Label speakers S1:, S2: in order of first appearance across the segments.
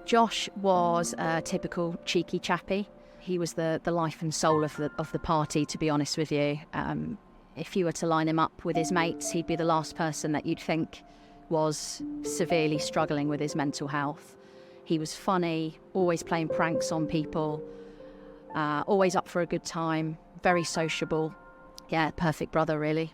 S1: Josh was a typical cheeky chappy. He was the life and soul of the party, to be honest with you. If you were to line him up with his mates, he'd be the last person that you'd think was severely struggling with his mental health. He was funny, always playing pranks on people, always up for a good time, very sociable. Yeah, perfect brother, really.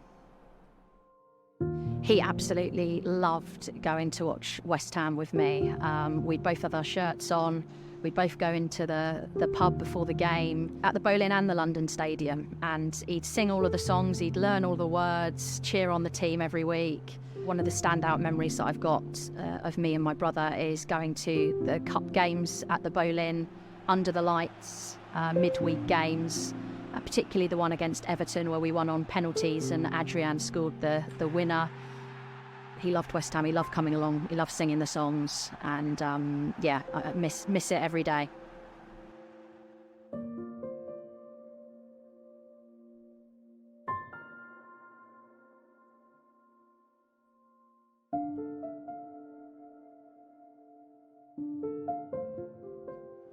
S1: He absolutely loved going to watch West Ham with me. We'd both have our shirts on. We'd both go into the pub before the game at the Boleyn and the London Stadium, and he'd sing all of the songs, he'd learn all the words, cheer on the team every week. One of the standout memories that I've got of me and my brother is going to the cup games at the Boleyn, under the lights, midweek games, particularly the one against Everton where we won on penalties and Adrian scored the winner. He loved West Ham, he loved coming along, he loved singing the songs, and I miss it every day.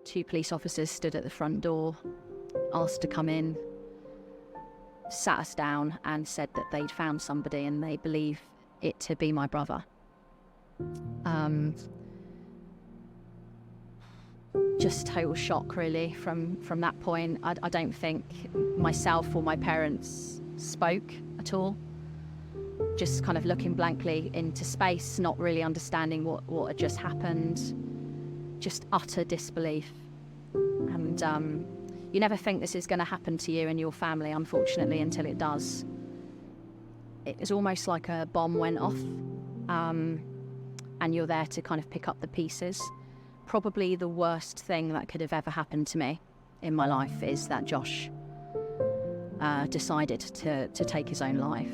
S1: Two police officers stood at the front door, asked to come in, sat us down and said that they'd found somebody and they believe it to be my brother. Just total shock, really, from that point. I don't think myself or my parents spoke at all. Just kind of looking blankly into space, not really understanding what had just happened. Just utter disbelief. And you never think this is going to happen to you and your family, unfortunately, until it does. It was almost like a bomb went off, and you're there to kind of pick up the pieces. Probably the worst thing that could have ever happened to me in my life is that Josh decided to take his own life.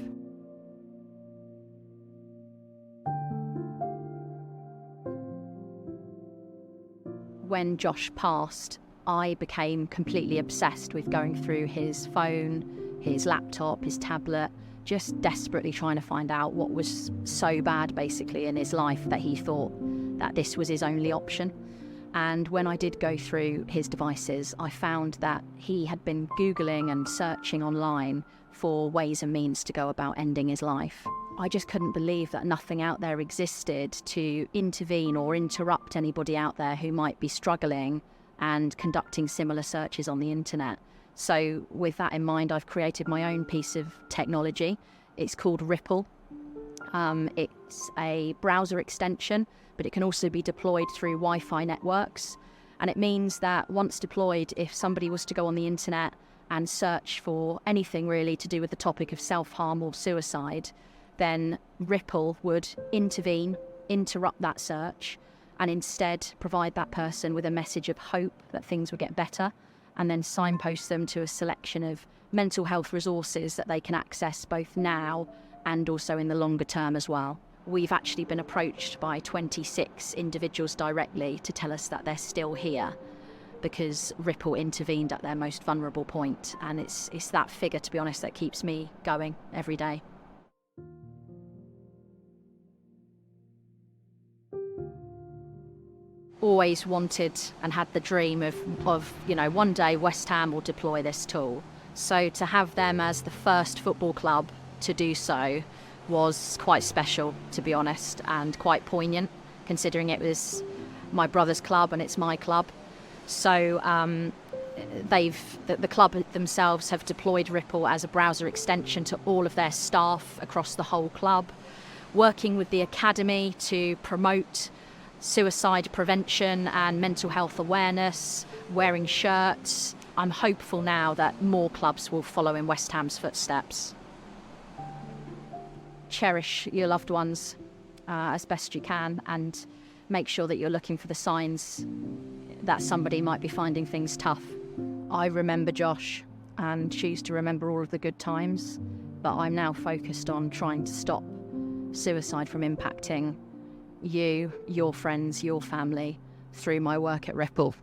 S1: When Josh passed, I became completely obsessed with going through his phone, his laptop, his tablet, just desperately trying to find out what was so bad, basically, in his life that he thought that this was his only option. And when I did go through his devices, I found that he had been Googling and searching online for ways and means to go about ending his life. I just couldn't believe that nothing out there existed to intervene or interrupt anybody out there who might be struggling and conducting similar searches on the internet. So with that in mind, I've created my own piece of technology. It's called Ripple. It's a browser extension, but it can also be deployed through Wi-Fi networks. And it means that once deployed, if somebody was to go on the internet and search for anything really to do with the topic of self-harm or suicide, then Ripple would intervene, interrupt that search, and instead provide that person with a message of hope that things will get better, and then signpost them to a selection of mental health resources that they can access both now and also in the longer term as well. We've actually been approached by 26 individuals directly to tell us that they're still here because Ripple intervened at their most vulnerable point, and it's that figure, to be honest, that keeps me going every day. Always wanted and had the dream of one day West Ham will deploy this tool. So to have them as the first football club to do so was quite special, to be honest, and quite poignant, considering it was my brother's club and it's my club. So the club themselves have deployed Ripple as a browser extension to all of their staff across the whole club, working with the academy to promote suicide prevention and mental health awareness, wearing shirts. I'm hopeful now that more clubs will follow in West Ham's footsteps. Cherish your loved ones as best you can, and make sure that you're looking for the signs that somebody might be finding things tough. I remember Josh and choose to remember all of the good times, but I'm now focused on trying to stop suicide from impacting you, your friends, your family through my work at Ripple.